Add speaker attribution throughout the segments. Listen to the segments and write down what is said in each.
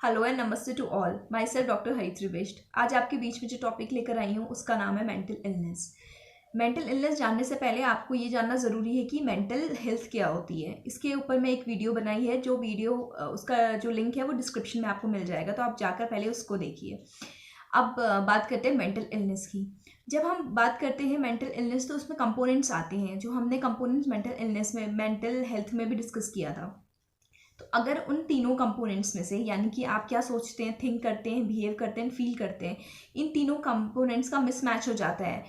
Speaker 1: Hello and नमस्ते to all. My self doctor Haritri Bisht. आज आपके बीच में जो टॉपिक लेकर आई हूँ उसका नाम है मेंटल इलनेस। मेंटल इलनेस जानने से पहले आपको ये जानना ज़रूरी है कि मेंटल हेल्थ क्या होती है। इसके ऊपर मैं एक वीडियो बनाई है, जो वीडियो उसका जो लिंक है वो डिस्क्रिप्शन में आपको मिल जाएगा, तो आप जाकर पहले उसको देखिए। अब बात करते हैं मेंटल इलनेस की। जब हम बात करते हैं मेंटल इलनेस तो उसमें कंपोनेंट्स आते हैं, जो हमने कंपोनेंट्स मेंटल इलनेस में, मेंटल हेल्थ में भी डिस्कस किया था। तो अगर उन तीनों कंपोनेंट्स में से, यानी कि आप क्या सोचते हैं, थिंक करते हैं, बिहेव करते हैं, फील करते हैं, इन तीनों कंपोनेंट्स का मिसमैच हो जाता है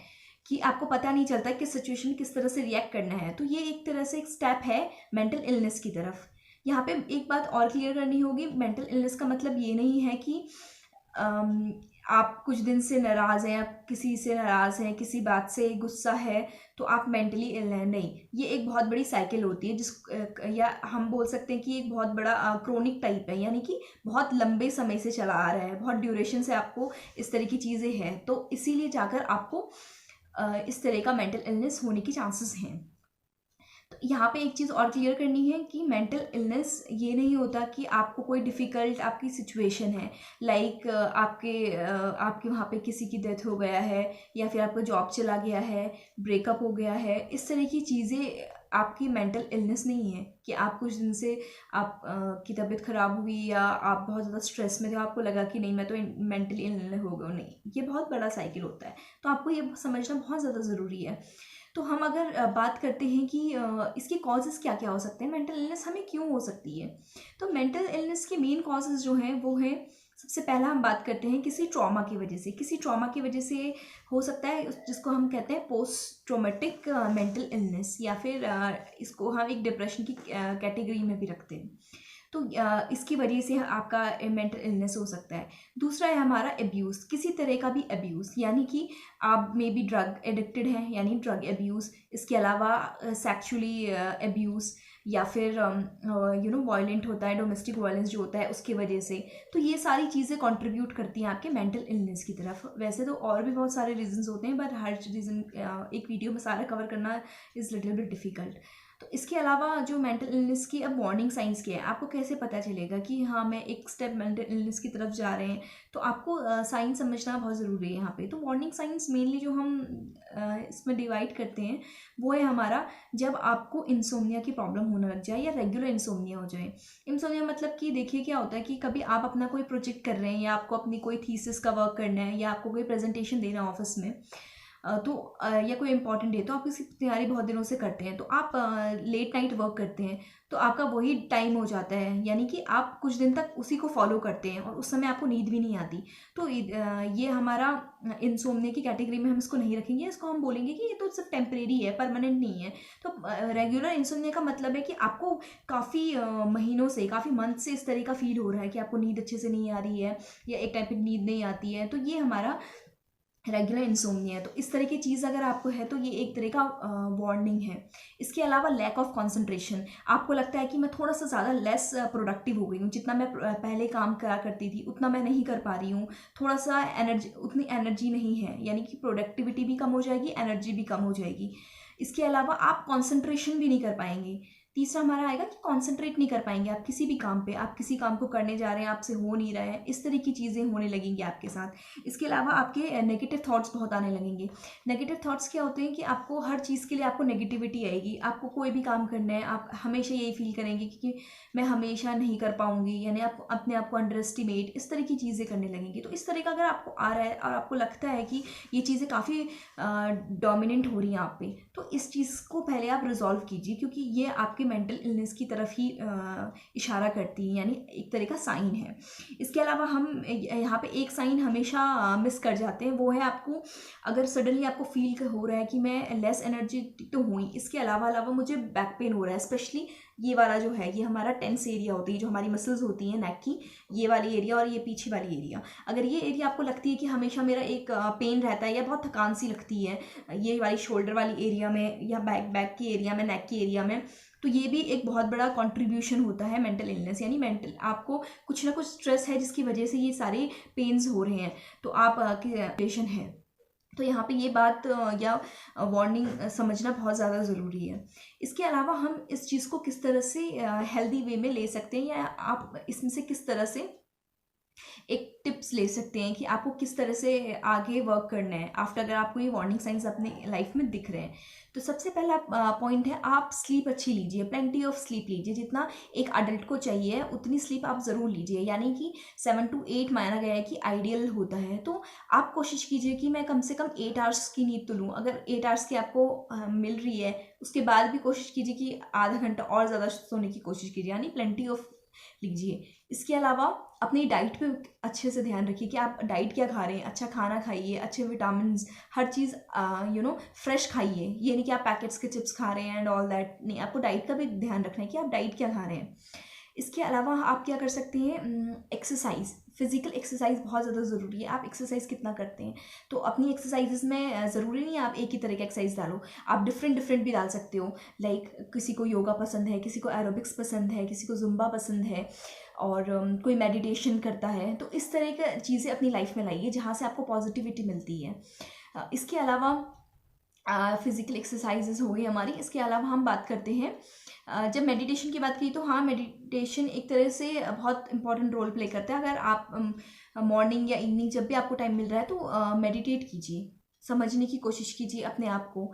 Speaker 1: कि आपको पता नहीं चलता कि सिचुएशन किस तरह से रिएक्ट करना है, तो ये एक तरह से एक स्टेप है मेंटल इलनेस की तरफ। यहाँ पे एक बात और क्लियर करनी होगी, मेंटल इलनेस का मतलब ये नहीं है कि आप कुछ दिन से नाराज़ हैं, आप किसी से नाराज़ हैं, किसी बात से गुस्सा है तो आप मेंटली इल हैं। नहीं, ये एक बहुत बड़ी साइकिल होती है या हम बोल सकते हैं कि एक बहुत बड़ा क्रोनिक टाइप है, यानी कि बहुत लंबे समय से चला आ रहा है, बहुत ड्यूरेशन से आपको इस तरह की चीज़ें हैं, तो इसीलिए जाकर आपको इस तरह का मेंटल इलनेस होने की चांसेस हैं। तो यहाँ पे एक चीज़ और क्लियर करनी है कि मेंटल इलनेस ये नहीं होता कि आपको कोई डिफ़िकल्ट आपकी सिचुएशन है, लाइक आपके वहाँ पे किसी की डेथ हो गया है, या फिर आपका जॉब चला गया है, ब्रेकअप हो गया है, इस तरह की चीज़ें आपकी मेंटल इलनेस नहीं है कि आप कुछ दिन से की तबीयत ख़राब हुई या आप बहुत ज़्यादा स्ट्रेस में थे, आपको लगा कि नहीं मैं तो मेंटली इल हो गया। नहीं, ये बहुत बड़ा साइकिल होता है, तो आपको ये समझना बहुत ज़्यादा ज़रूरी है। तो हम अगर बात करते हैं कि इसके कॉजेज़ क्या क्या हो सकते हैं, मेंटल इलनेस हमें क्यों हो सकती है, तो मेंटल इलनेस के मेन कॉजेज़ जो हैं वो हैं, सबसे पहला हम बात करते हैं किसी ट्रॉमा की वजह से। किसी ट्रॉमा की वजह से हो सकता है जिसको हम कहते हैं पोस्ट ट्रॉमेटिक मेंटल इलनेस, या फिर इसको हम एक डिप्रेशन की कैटेगरी में भी रखते हैं। तो इसकी वजह से आपका मेंटल इलनेस हो सकता है। दूसरा है हमारा एब्यूज़, किसी तरह का भी एब्यूज़, यानी कि आप मे बी ड्रग एडिक्टेड हैं, यानी ड्रग एब्यूज़। इसके अलावा सेक्सुअली एब्यूज़, या फिर वायलेंट होता है, डोमेस्टिक वायलेंस जो होता है उसकी वजह से। तो ये सारी चीज़ें कंट्रीब्यूट करती हैं आपके मेंटल इलनेस की तरफ। वैसे तो और भी बहुत सारे रीजंस होते हैं, बट हर रीज़न एक वीडियो में सारा कवर करना इज़ लिटिल बिट डिफ़िकल्ट। तो इसके अलावा जो मेंटल इलनेस की अब वार्निंग साइंस क्या है, आपको कैसे पता चलेगा कि हाँ मैं एक स्टेप मेंटल इलनेस की तरफ जा रहे हैं, तो आपको साइंस समझना बहुत ज़रूरी है यहाँ पे। तो वार्निंग साइंस मेनली जो हम इसमें डिवाइड करते हैं वो है हमारा, जब आपको इंसोम्निया की प्रॉब्लम होने लग जाए या रेगुलर इंसोम्निया हो जाए। इंसोम्निया मतलब कि देखिए क्या होता है कि कभी आप अपना कोई प्रोजेक्ट कर रहे हैं, या आपको अपनी कोई थीसिस का वर्क करना है, या आपको कोई प्रेजेंटेशन देना है ऑफिस में, या कोई इंपॉर्टेंट डे, तो आप इसकी तैयारी बहुत दिनों से करते हैं, तो आप लेट नाइट वर्क करते हैं, तो आपका वही टाइम हो जाता है, यानी कि आप कुछ दिन तक उसी को फॉलो करते हैं और उस समय आपको नींद भी नहीं आती। तो ये हमारा इंसोम्निया की कैटेगरी में हम इसको नहीं रखेंगे, इसको हम बोलेंगे कि ये तो सिर्फ टेम्परेरी है, परमानेंट नहीं है। तो रेगुलर इंसोम्निया का मतलब है कि आपको काफ़ी महीनों से, काफ़ी मंथ से इस तरह का फील हो रहा है कि आपको नींद अच्छे से नहीं आ रही है, या एक टाइप की नींद नहीं आती है, तो ये हमारा रेगुलर इंसोम्निया है। तो इस तरह की चीज़ अगर आपको है तो ये एक तरह का वार्निंग है। इसके अलावा लैक ऑफ कंसंट्रेशन, आपको लगता है कि मैं थोड़ा सा ज़्यादा लेस प्रोडक्टिव हो गई हूँ, जितना मैं पहले काम करा करती थी उतना मैं नहीं कर पा रही हूँ, थोड़ा सा एनर्जी, उतनी एनर्जी नहीं है, यानी कि प्रोडक्टिविटी भी कम हो जाएगी, एनर्जी भी कम हो जाएगी। इसके अलावा आप कॉन्सेंट्रेशन भी नहीं कर पाएंगे। तीसरा हमारा आएगा कि कॉन्सेंट्रेट नहीं कर पाएंगे आप किसी भी काम पे, आप किसी काम को करने जा रहे हैं, आपसे हो नहीं रहा है, इस तरह की चीज़ें होने लगेंगी आपके साथ। इसके अलावा आपके नेगेटिव थॉट्स बहुत आने लगेंगे। नेगेटिव थॉट्स क्या होते हैं कि आपको हर चीज़ के लिए आपको नेगेटिविटी आएगी, आपको कोई भी काम करना है आप हमेशा यही फील करेंगे कि मैं हमेशा नहीं कर पाऊंगी, यानी आप अपने आप को अंडर एस्टिमेट, इस तरह की चीज़ें करने लगेंगी। तो इस तरह का अगर आपको आ रहा है और आपको लगता है कि ये चीज़ें काफ़ी डोमिनेंट हो रही हैं आप पे, तो इस चीज़ को पहले आप रिजॉल्व कीजिए, क्योंकि ये आपके मेंटल इलनेस की तरफ ही इशारा करती है, यानी एक तरह का साइन है। इसके अलावा हम यहाँ पे एक साइन हमेशा मिस कर जाते हैं, वो है आपको अगर सडनली आपको फील हो रहा है कि मैं लेस एनर्जेटिक तो हुई, इसके अलावा मुझे बैक पेन हो रहा है, स्पेशली ये वाला जो है, ये हमारा टेंस एरिया होती है, जो हमारी मसल्स होती हैं नेक की, ये वाली एरिया और ये पीछे वाली एरिया, अगर ये एरिया आपको लगती है कि हमेशा मेरा एक पेन रहता है या बहुत थकान सी लगती है ये वाली शोल्डर वाली एरिया में, या बैक की एरिया में, नेक की एरिया में, तो ये भी एक बहुत बड़ा कंट्रीब्यूशन होता है मेंटल इलनेस, यानी मेंटल आपको कुछ ना कुछ स्ट्रेस है जिसकी वजह से ये सारे पेन्स हो रहे हैं, तो आप पेशेंट है। तो यहाँ पे ये बात या वार्निंग समझना बहुत ज़्यादा ज़रूरी है। इसके अलावा हम इस चीज़ को किस तरह से हेल्दी वे में ले सकते हैं, या आप इसमें से किस तरह से एक टिप्स ले सकते हैं कि आपको किस तरह से आगे वर्क करना है आफ्टर, अगर आपको ये वार्निंग साइंस अपने लाइफ में दिख रहे हैं। तो सबसे पहला पॉइंट है, आप स्लीप अच्छी लीजिए, प्लेंटी ऑफ स्लीप लीजिए, जितना एक अडल्ट को चाहिए उतनी स्लीप आप ज़रूर लीजिए, यानी कि 7 to 8 माना गया है कि आइडियल होता है। तो आप कोशिश कीजिए कि मैं कम से कम 8 आवर्स की नींद तो लूँ। अगर 8 आवर्स की आपको मिल रही है, उसके बाद भी कोशिश कीजिए कि आधा घंटा और ज़्यादा सोने की कोशिश कीजिए, यानी प्लेंटी ऑफ लीजिए। इसके अलावा अपनी डाइट पे अच्छे से ध्यान रखिए कि आप डाइट क्या खा रहे हैं, अच्छा खाना खाइए, अच्छे विटामिन, हर चीज़ फ्रेश खाइए। ये नहीं कि आप पैकेट्स के चिप्स खा रहे हैं एंड ऑल दैट, नहीं, आपको डाइट का भी ध्यान रखना है कि आप डाइट क्या खा रहे हैं। इसके अलावा आप क्या कर सकते हैं, एक्सरसाइज, फिजिकल एक्सरसाइज बहुत ज़्यादा ज़रूरी है। आप एक्सरसाइज कितना करते हैं, तो अपनी एक्सरसाइजेज में ज़रूरी नहीं है आप एक ही तरह की एक्सरसाइज डालो, आप डिफरेंट डिफरेंट भी डाल सकते हो। लाइक किसी को योगा पसंद है, किसी को एरोबिक्स पसंद है, किसी को जुम्बा पसंद है, और कोई मेडिटेशन करता है। तो इस तरह की चीज़ें अपनी लाइफ में लाइए जहाँ से आपको पॉजिटिविटी मिलती है। इसके अलावा फिज़िकल एक्सरसाइजेज हो गई हमारी। इसके अलावा हम बात करते हैं, जब मेडिटेशन की बात की तो हाँ, मेडिटेशन एक तरह से बहुत इंपॉर्टेंट रोल प्ले करता है। अगर आप मॉर्निंग या इवनिंग जब भी आपको टाइम मिल रहा है तो मेडिटेट कीजिए, समझने की कोशिश कीजिए अपने आप को।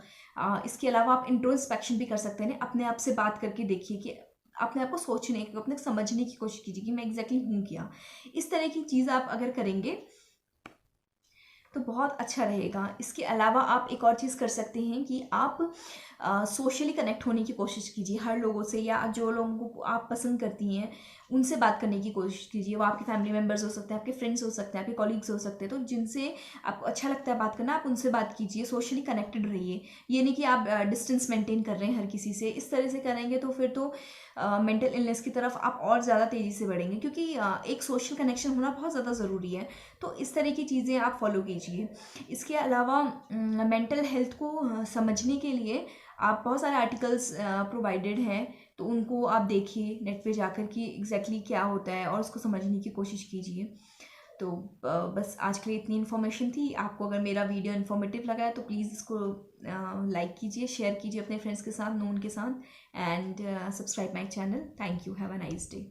Speaker 1: इसके अलावा आप इंट्रोस्पेक्शन भी कर सकते हैं, अपने आप से बात करके देखिए कि अपने आप को सोचने की, अपने समझने की कोशिश कीजिए कि मैं एग्जैक्टली हूँ क्या। इस तरह की चीज़ आप अगर करेंगे तो बहुत अच्छा रहेगा। इसके अलावा आप एक और चीज़ कर सकते हैं कि आप सोशली कनेक्ट होने की कोशिश कीजिए हर लोगों से, या जो लोगों को आप पसंद करती हैं उनसे बात करने की कोशिश कीजिए। वो आपके फैमिली मेम्बर्स हो सकते हैं, आपके फ्रेंड्स हो सकते हैं, आपके कॉलीग्स हो सकते हैं। तो जिनसे आपको अच्छा लगता है बात करना, आप उनसे बात कीजिए, सोशली कनेक्टेड रहिए। ये नहीं कि आप डिस्टेंस मेंटेन कर रहे हैं हर किसी से। इस तरह से करेंगे तो फिर तो मेंटल इलनेस की तरफ आप और ज़्यादा तेज़ी से बढ़ेंगे, क्योंकि एक सोशल कनेक्शन होना बहुत ज़्यादा ज़रूरी है। तो इस तरह की चीज़ें आप फॉलो कीजिए। इसके अलावा मेंटल हेल्थ को समझने के लिए आप बहुत सारे आर्टिकल्स प्रोवाइडेड हैं, तो उनको आप देखिए नेट पे जाकर कि एग्जैक्टली क्या होता है और उसको समझने की कोशिश कीजिए। तो बस आज के लिए इतनी इन्फॉर्मेशन थी। आपको अगर मेरा वीडियो इन्फॉर्मेटिव लगा है तो प्लीज़ इसको लाइक कीजिए, शेयर कीजिए अपने फ्रेंड्स के साथ, नोन के साथ, and subscribe my channel. Thank you, have a nice day.